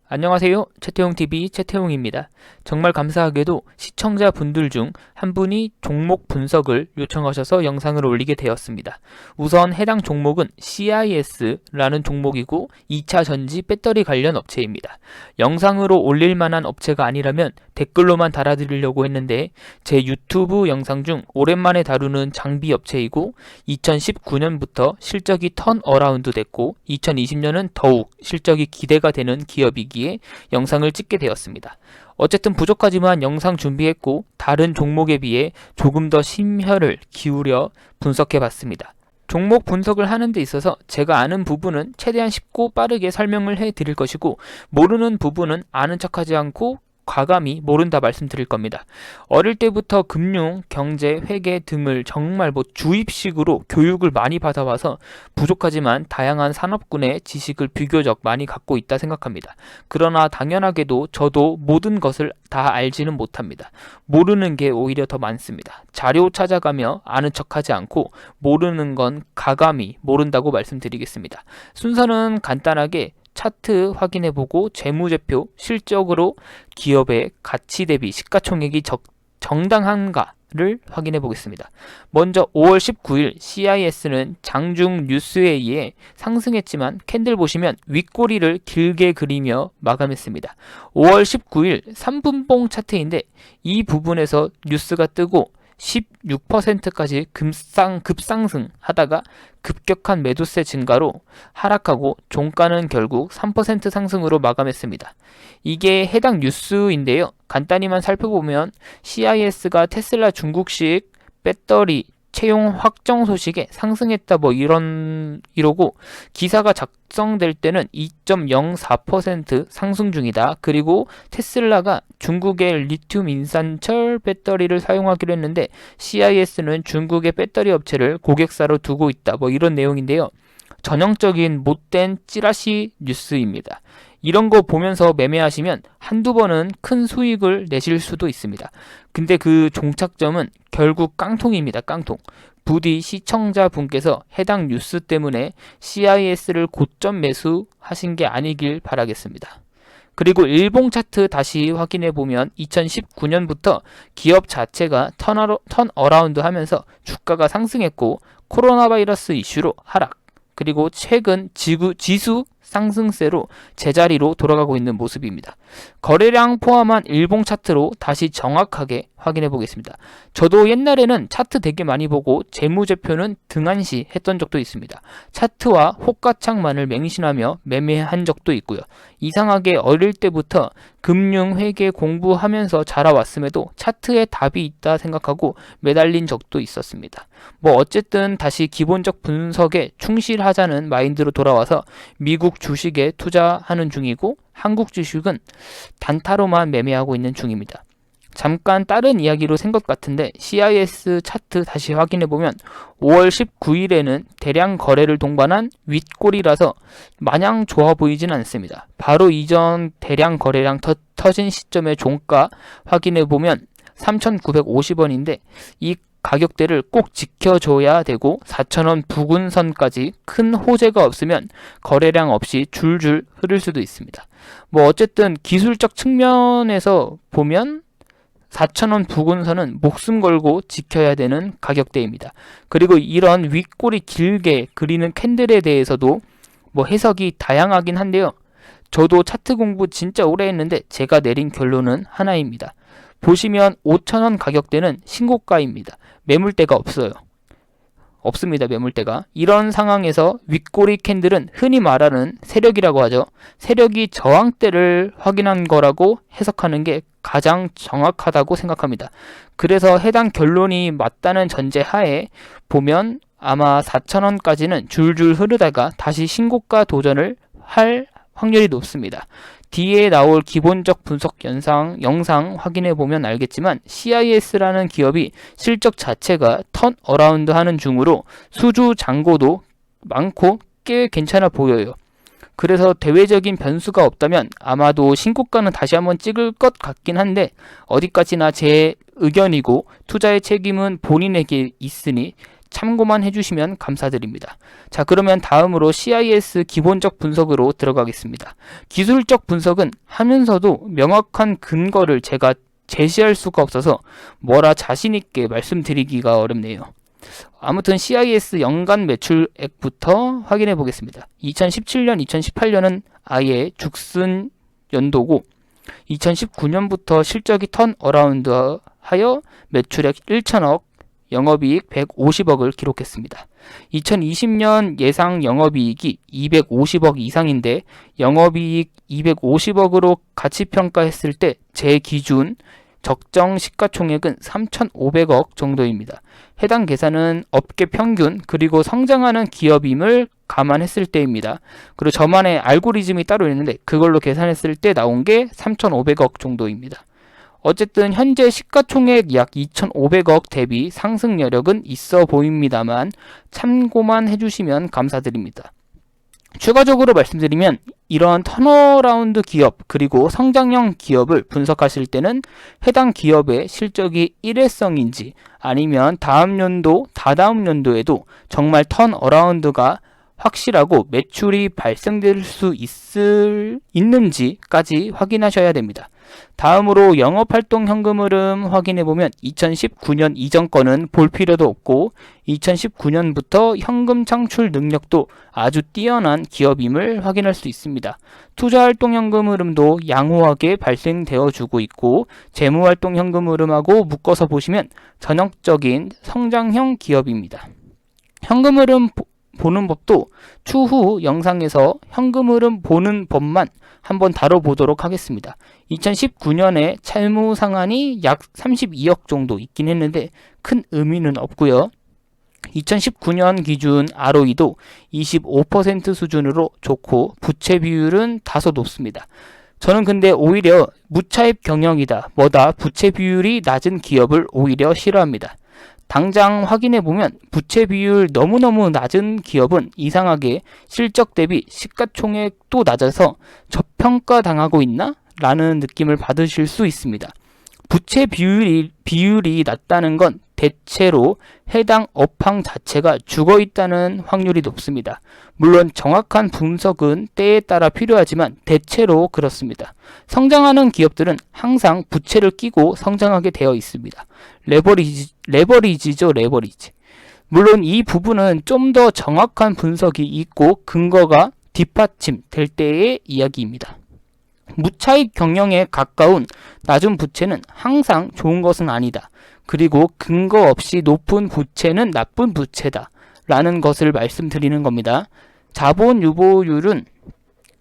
안녕하세요. 최태용TV 최태용입니다. 정말 감사하게도 시청자분들 중 한 분이 종목 분석을 요청하셔서 영상을 올리게 되었습니다. 우선 해당 종목은 CIS라는 종목이고 2차 전지 배터리 관련 업체입니다. 영상으로 올릴 만한 업체가 아니라면 댓글로만 달아드리려고 했는데 제 유튜브 영상 중 오랜만에 다루는 장비 업체이고 2019년부터 실적이 턴어라운드 됐고 2020년은 더욱 실적이 기대가 되는 기업이기에 영상을 찍게 되었습니다. 어쨌든 부족하지만 영상 준비했고 다른 종목에 비해 조금 더 심혈을 기울여 분석해 봤습니다. 종목 분석을 하는 데 있어서 제가 아는 부분은 최대한 쉽고 빠르게 설명을 해 드릴 것이고 모르는 부분은 아는 척하지 않고 과감히 모른다 말씀드릴 겁니다. 어릴 때부터 금융, 경제, 회계 등을 정말 주입식으로 교육을 많이 받아와서 부족하지만 다양한 산업군의 지식을 비교적 많이 갖고 있다 생각합니다. 그러나 당연하게도 저도 모든 것을 다 알지는 못합니다. 모르는 게 오히려 더 많습니다. 자료 찾아가며 아는 척하지 않고 모르는 건 가감히 모른다고 말씀드리겠습니다. 순서는 간단하게 차트 확인해보고 재무제표, 실적으로 기업의 가치 대비 시가총액이 정당한가를 확인해보겠습니다. 먼저 5월 19일 CIS는 장중 뉴스에 의해 상승했지만 캔들 보시면 윗꼬리를 길게 그리며 마감했습니다. 5월 19일 3분봉 차트인데 이 부분에서 뉴스가 뜨고 16%까지 급상승 하다가 급격한 매도세 증가로 하락하고 종가는 결국 3% 상승으로 마감했습니다. 이게 해당 뉴스인데요. 간단히만 살펴보면 CIS가 테슬라 중국식 배터리 채용 확정 소식에 상승했다 이러고 기사가 작성될 때는 2.04% 상승 중이다. 그리고 테슬라가 중국의 리튬 인산철 배터리를 사용하기로 했는데 CIS는 중국의 배터리 업체를 고객사로 두고 있다. 이런 내용인데요. 전형적인 못된 찌라시 뉴스입니다. 이런 거 보면서 매매하시면 한두 번은 큰 수익을 내실 수도 있습니다. 근데 그 종착점은 결국 깡통입니다. 깡통. 부디 시청자분께서 해당 뉴스 때문에 CIS를 고점 매수하신 게 아니길 바라겠습니다. 그리고 일봉 차트 다시 확인해보면 2019년부터 기업 자체가 턴어라운드 하면서 주가가 상승했고 코로나 바이러스 이슈로 하락, 그리고 최근 지수 상승세로 제자리로 돌아가고 있는 모습입니다. 거래량 포함한 일봉 차트로 다시 정확하게 확인해 보겠습니다. 저도 옛날에는 차트 되게 많이 보고 재무제표는 등한시 했던 적도 있습니다. 차트와 호가창만을 맹신하며 매매한 적도 있고요. 이상하게 어릴 때부터 금융 회계 공부하면서 자라왔음에도 차트에 답이 있다 생각하고 매달린 적도 있었습니다. 어쨌든 다시 기본적 분석에 충실하자는 마인드로 돌아와서 미국 주식에 투자하는 중이고 한국 주식은 단타로만 매매하고 있는 중입니다. 잠깐 다른 이야기로 생 것 같은데 CIS 차트 다시 확인해보면 5월 19일에는 대량 거래를 동반한 윗꼬리라서 마냥 좋아 보이진 않습니다. 바로 이전 대량 거래량 터진 시점의 종가 확인해보면 3,950원인데 이 가격대를 꼭 지켜줘야 되고 4,000원 부근선까지 큰 호재가 없으면 거래량 없이 줄줄 흐를 수도 있습니다. 어쨌든 기술적 측면에서 보면 4,000원 부근선은 목숨 걸고 지켜야 되는 가격대입니다. 그리고 이런 윗꼬리 길게 그리는 캔들에 대해서도 해석이 다양하긴 한데요. 저도 차트 공부 진짜 오래 했는데 제가 내린 결론은 하나입니다. 보시면 5,000원 가격대는 신고가입니다. 매물대가 없습니다. 매물대가. 이런 상황에서 윗꼬리 캔들은 흔히 말하는 세력이라고 하죠. 세력이 저항대를 확인한 거라고 해석하는 게 가장 정확하다고 생각합니다. 그래서 해당 결론이 맞다는 전제하에 보면 아마 4,000원까지는 줄줄 흐르다가 다시 신고가 도전을 할 확률이 높습니다. 뒤에 나올 기본적 분석 영상 확인해보면 알겠지만 CIS라는 기업이 실적 자체가 턴어라운드 하는 중으로 수주 잔고도 많고 꽤 괜찮아 보여요. 그래서 대외적인 변수가 없다면 아마도 신고가는 다시 한번 찍을 것 같긴 한데 어디까지나 제 의견이고 투자의 책임은 본인에게 있으니 참고만 해주시면 감사드립니다. 자, 그러면 다음으로 CIS 기본적 분석으로 들어가겠습니다. 기술적 분석은 하면서도 명확한 근거를 제가 제시할 수가 없어서 뭐라 자신있게 말씀드리기가 어렵네요. 아무튼 CIS 연간 매출액부터 확인해 보겠습니다. 2017년, 2018년은 아예 죽순 연도고 2019년부터 실적이 턴어라운드 하여 매출액 1천억, 영업이익 150억을 기록했습니다. 2020년 예상 영업이익이 250억 이상인데 영업이익 250억으로 가치평가했을 때 제 기준 적정 시가총액은 3,500억 정도입니다. 해당 계산은 업계 평균 그리고 성장하는 기업임을 감안했을 때입니다. 그리고 저만의 알고리즘이 따로 있는데 그걸로 계산했을 때 나온 게 3,500억 정도입니다. 어쨌든 현재 시가총액 약 2,500억 대비 상승 여력은 있어 보입니다만 참고만 해주시면 감사드립니다. 추가적으로 말씀드리면 이런 턴어라운드 기업 그리고 성장형 기업을 분석하실 때는 해당 기업의 실적이 일회성인지 아니면 다음 연도, 다다음 연도에도 정말 턴어라운드가 확실하고 매출이 발생될 수 있는지까지 확인하셔야 됩니다. 다음으로 영업활동 현금 흐름 확인해보면 2019년 이전 거는 볼 필요도 없고 2019년부터 현금 창출 능력도 아주 뛰어난 기업임을 확인할 수 있습니다. 투자활동 현금 흐름도 양호하게 발생되어 주고 있고 재무활동 현금 흐름하고 묶어서 보시면 전형적인 성장형 기업입니다. 현금 흐름 보는 법도 추후 영상에서 현금 흐름 보는 법만 한번 다뤄보도록 하겠습니다. 2019년에 채무 상환이 약 32억 정도 있긴 했는데 큰 의미는 없고요. 2019년 기준 ROE도 25% 수준으로 좋고 부채 비율은 다소 높습니다. 저는 근데 오히려 무차입 경영이다, 부채 비율이 낮은 기업을 오히려 싫어합니다. 당장 확인해보면 부채 비율 너무너무 낮은 기업은 이상하게 실적 대비 시가총액도 낮아서 저평가 당하고 있나? 라는 느낌을 받으실 수 있습니다. 부채 비율이 낮다는 건 대체로 해당 업황 자체가 죽어 있다는 확률이 높습니다. 물론 정확한 분석은 때에 따라 필요하지만 대체로 그렇습니다. 성장하는 기업들은 항상 부채를 끼고 성장하게 되어 있습니다. 레버리지죠, 레버리지. 물론 이 부분은 좀 더 정확한 분석이 있고 근거가 뒷받침 될 때의 이야기입니다. 무차익 경영에 가까운 낮은 부채는 항상 좋은 것은 아니다. 그리고 근거 없이 높은 부채는 나쁜 부채다. 라는 것을 말씀드리는 겁니다. 자본 유보율은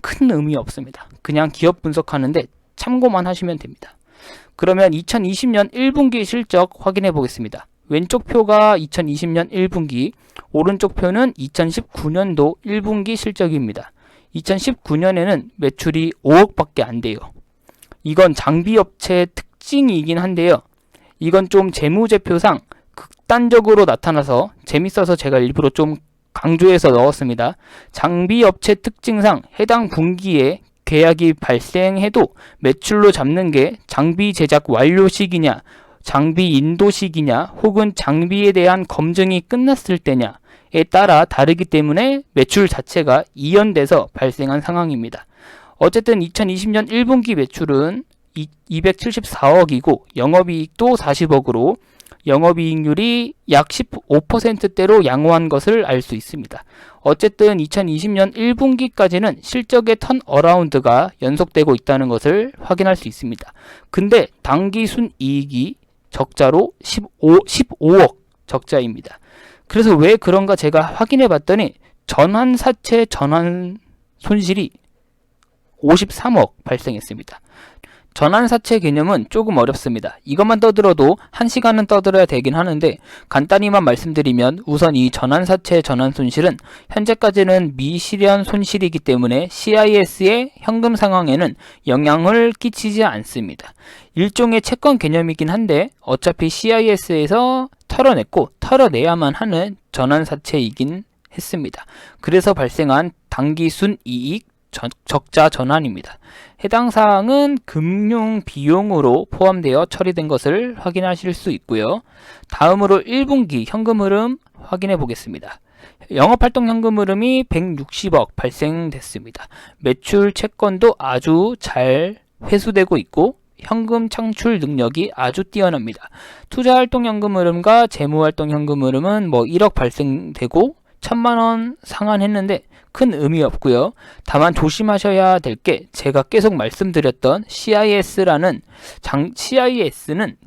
큰 의미 없습니다. 그냥 기업 분석하는데 참고만 하시면 됩니다. 그러면 2020년 1분기 실적 확인해 보겠습니다. 왼쪽 표가 2020년 1분기, 오른쪽 표는 2019년도 1분기 실적입니다. 2019년에는 매출이 5억밖에 안 돼요. 이건 장비업체 특징이긴 한데요. 이건 좀 재무제표상 극단적으로 나타나서 재밌어서 제가 일부러 좀 강조해서 넣었습니다. 장비업체 특징상 해당 분기에 계약이 발생해도 매출로 잡는 게 장비 제작 완료 시기냐, 장비 인도 시기냐, 혹은 장비에 대한 검증이 끝났을 때냐에 따라 다르기 때문에 매출 자체가 이연돼서 발생한 상황입니다. 어쨌든 2020년 1분기 매출은 274억이고 영업이익도 40억으로 영업이익률이 약 15%대로 양호한 것을 알 수 있습니다. 어쨌든 2020년 1분기까지는 실적의 턴어라운드가 연속되고 있다는 것을 확인할 수 있습니다. 근데 당기 순이익이 적자로 15억 적자입니다. 그래서 왜 그런가 제가 확인해 봤더니 전환사채 전환 손실이 53억 발생했습니다. 전환사채 개념은 조금 어렵습니다. 이것만 떠들어도 1시간은 떠들어야 되긴 하는데 간단히만 말씀드리면 우선 이 전환사채 전환 손실은 현재까지는 미실현 손실이기 때문에 CIS의 현금 상황에는 영향을 끼치지 않습니다. 일종의 채권 개념이긴 한데 어차피 CIS에서 털어냈고 털어내야만 하는 전환사채이긴 했습니다. 그래서 발생한 당기순이익 적자 전환입니다. 해당 사항은 금융 비용으로 포함되어 처리된 것을 확인하실 수 있고요. 다음으로 1분기 현금 흐름 확인해 보겠습니다. 영업활동 현금 흐름이 160억 발생됐습니다. 매출 채권도 아주 잘 회수되고 있고 현금 창출 능력이 아주 뛰어납니다. 투자활동 현금 흐름과 재무활동 현금 흐름은 1억 발생되고 1000만원 상환했는데 큰 의미 없고요. 다만 조심하셔야 될 게 제가 계속 말씀드렸던 CIS는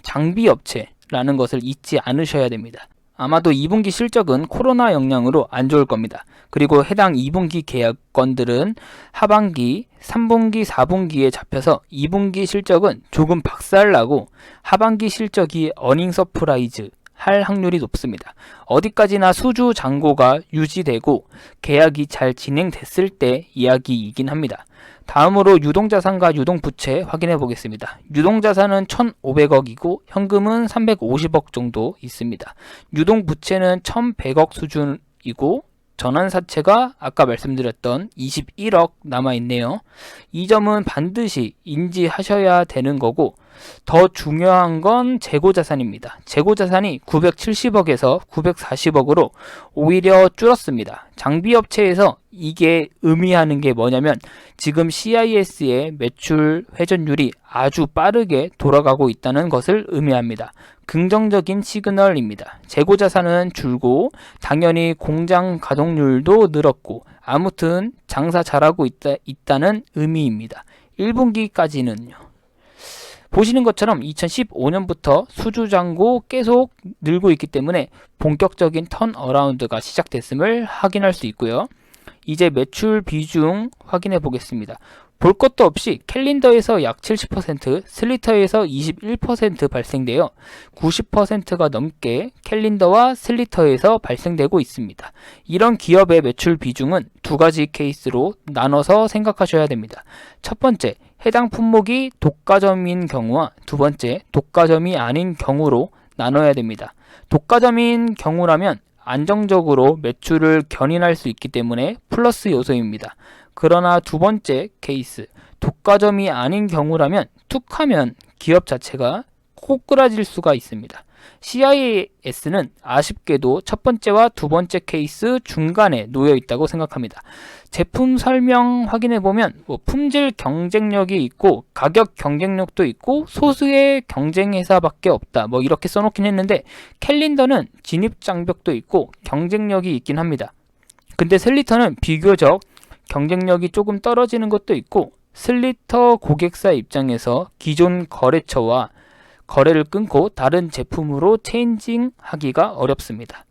장비 업체라는 것을 잊지 않으셔야 됩니다. 아마도 2분기 실적은 코로나 영향으로 안 좋을 겁니다. 그리고 해당 2분기 계약건들은 하반기, 3분기, 4분기에 잡혀서 2분기 실적은 조금 박살나고 하반기 실적이 어닝 서프라이즈 할 확률이 높습니다. 어디까지나 수주 잔고가 유지되고 계약이 잘 진행됐을 때 이야기이긴 합니다. 다음으로 유동자산과 유동부채 확인해 보겠습니다. 유동자산은 1,500억이고 현금은 350억 정도 있습니다. 유동부채는 1,100억 수준이고 전환사채가 아까 말씀드렸던 21억 남아있네요. 이 점은 반드시 인지하셔야 되는 거고 더 중요한 건 재고자산입니다. 재고자산이 970억에서 940억으로 오히려 줄었습니다. 장비업체에서 이게 의미하는 게 뭐냐면 지금 CIS의 매출 회전율이 아주 빠르게 돌아가고 있다는 것을 의미합니다. 긍정적인 시그널입니다. 재고자산은 줄고 당연히 공장 가동률도 늘었고 아무튼 장사 잘하고 있다는 의미입니다. 1분기까지는요. 보시는 것처럼 2015년부터 수주잔고 계속 늘고 있기 때문에 본격적인 턴어라운드가 시작됐음을 확인할 수 있고요. 이제 매출 비중 확인해 보겠습니다. 볼 것도 없이 캘린더에서 약 70%, 슬리터에서 21% 발생되어 90%가 넘게 캘린더와 슬리터에서 발생되고 있습니다. 이런 기업의 매출 비중은 두 가지 케이스로 나눠서 생각하셔야 됩니다. 첫 번째, 해당 품목이 독과점인 경우와 두 번째, 독과점이 아닌 경우로 나눠야 됩니다. 독과점인 경우라면 안정적으로 매출을 견인할 수 있기 때문에 플러스 요소입니다. 그러나 두 번째 케이스, 독과점이 아닌 경우라면 툭하면 기업 자체가 꼬꾸라질 수가 있습니다. CIS는 아쉽게도 첫 번째와 두 번째 케이스 중간에 놓여 있다고 생각합니다. 제품 설명 확인해 보면 품질 경쟁력이 있고 가격 경쟁력도 있고 소수의 경쟁 회사밖에 없다 이렇게 써놓긴 했는데 캘린더는 진입 장벽도 있고 경쟁력이 있긴 합니다. 근데 슬리터는 비교적 경쟁력이 조금 떨어지는 것도 있고 슬리터 고객사 입장에서 기존 거래처와 거래를 끊고 다른 제품으로 체인징 하기가 어렵습니다.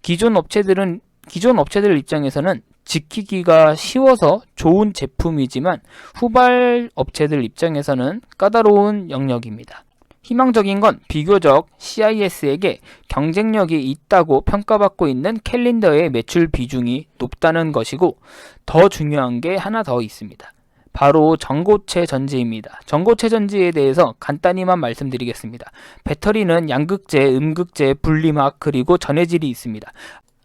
기존 업체들 입장에서는 지키기가 쉬워서 좋은 제품이지만 후발 업체들 입장에서는 까다로운 영역입니다. 희망적인 건 비교적 CIS에게 경쟁력이 있다고 평가받고 있는 캘린더의 매출 비중이 높다는 것이고 더 중요한 게 하나 더 있습니다. 바로 전고체 전지입니다. 전고체 전지에 대해서 간단히만 말씀드리겠습니다. 배터리는 양극재, 음극재, 분리막 그리고 전해질이 있습니다.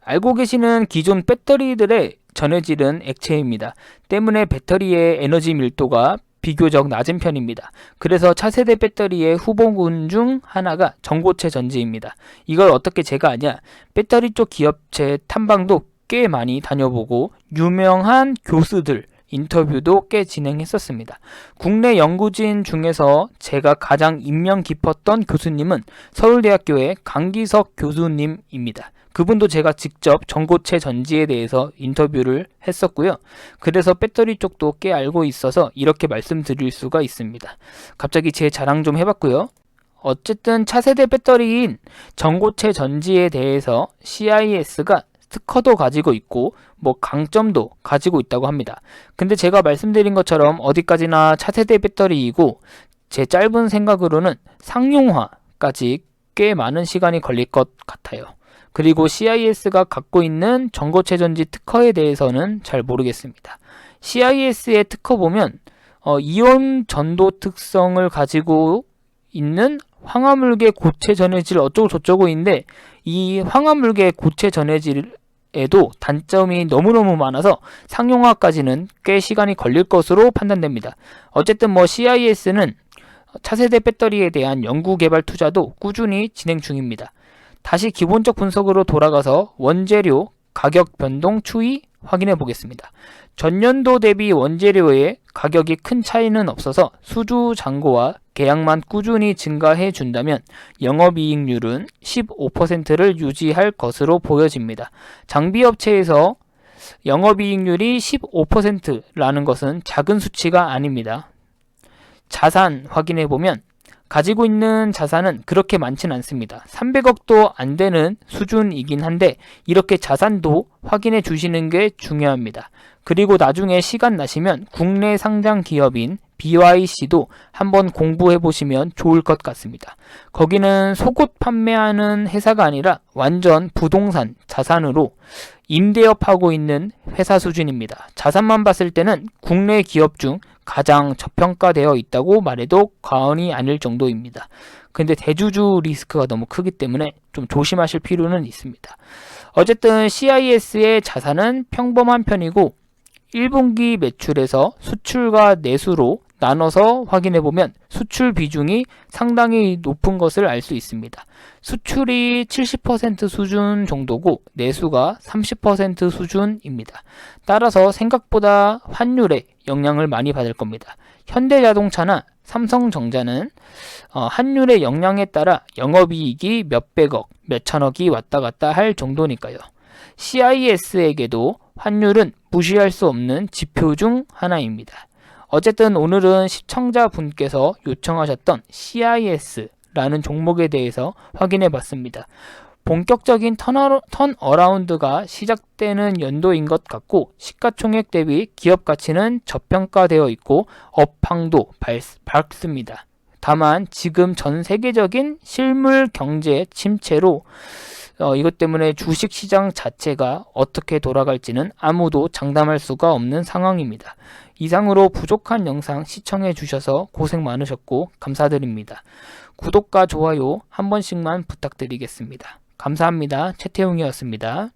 알고 계시는 기존 배터리들의 전해질은 액체입니다. 때문에 배터리의 에너지 밀도가 비교적 낮은 편입니다. 그래서 차세대 배터리의 후보군 중 하나가 전고체 전지입니다. 이걸 어떻게 제가 아냐? 배터리 쪽 기업체 탐방도 꽤 많이 다녀보고 유명한 교수들 인터뷰도 꽤 진행했었습니다. 국내 연구진 중에서 제가 가장 인명 깊었던 교수님은 서울대학교의 강기석 교수님입니다. 그분도 제가 직접 전고체 전지에 대해서 인터뷰를 했었고요. 그래서 배터리 쪽도 꽤 알고 있어서 이렇게 말씀드릴 수가 있습니다. 갑자기 제 자랑 좀 해봤고요. 어쨌든 차세대 배터리인 전고체 전지에 대해서 CIS가 특허도 가지고 있고 강점도 가지고 있다고 합니다. 근데 제가 말씀드린 것처럼 어디까지나 차세대 배터리이고 제 짧은 생각으로는 상용화까지 꽤 많은 시간이 걸릴 것 같아요. 그리고 CIS가 갖고 있는 전고체 전지 특허에 대해서는 잘 모르겠습니다. CIS의 특허 보면 이온 전도 특성을 가지고 있는 황화물계 고체 전해질 어쩌고 저쩌고 인데 이 황화물계 고체 전해질이 에도 단점이 너무너무 많아서 상용화까지는 꽤 시간이 걸릴 것으로 판단됩니다. 어쨌든 CIS는 차세대 배터리에 대한 연구개발 투자도 꾸준히 진행 중입니다. 다시 기본적 분석으로 돌아가서 원재료 가격 변동 추이 확인해 보겠습니다. 전년도 대비 원재료의 가격이 큰 차이는 없어서 수주 잔고와 계약만 꾸준히 증가해 준다면 영업이익률은 15%를 유지할 것으로 보여집니다. 장비업체에서 영업이익률이 15%라는 것은 작은 수치가 아닙니다. 자산 확인해 보면 가지고 있는 자산은 그렇게 많지는 않습니다. 300억도 안 되는 수준이긴 한데 이렇게 자산도 확인해 주시는 게 중요합니다. 그리고 나중에 시간 나시면 국내 상장 기업인 BYC도 한번 공부해 보시면 좋을 것 같습니다. 거기는 속옷 판매하는 회사가 아니라 완전 부동산 자산으로 임대업하고 있는 회사 수준입니다. 자산만 봤을 때는 국내 기업 중 가장 저평가되어 있다고 말해도 과언이 아닐 정도입니다. 근데 대주주 리스크가 너무 크기 때문에 좀 조심하실 필요는 있습니다. 어쨌든 CIS의 자산은 평범한 편이고 1분기 매출에서 수출과 내수로 나눠서 확인해보면 수출 비중이 상당히 높은 것을 알 수 있습니다. 수출이 70% 수준 정도고 내수가 30% 수준입니다. 따라서 생각보다 환율에 영향을 많이 받을 겁니다. 현대자동차나 삼성전자는 환율의 영향에 따라 영업이익이 몇백억, 몇천억이 왔다 갔다 할 정도니까요. CIS에게도 환율은 무시할 수 없는 지표 중 하나입니다. 어쨌든 오늘은 시청자분께서 요청하셨던 CIS라는 종목에 대해서 확인해 봤습니다. 본격적인 턴어라운드가 시작되는 연도인 것 같고 시가총액 대비 기업 가치는 저평가되어 있고 업황도 밝습니다. 다만 지금 전 세계적인 실물 경제 침체로 이것 때문에 주식시장 자체가 어떻게 돌아갈지는 아무도 장담할 수가 없는 상황입니다. 이상으로 부족한 영상 시청해 주셔서 고생 많으셨고 감사드립니다. 구독과 좋아요 한 번씩만 부탁드리겠습니다. 감사합니다. 최태웅이었습니다.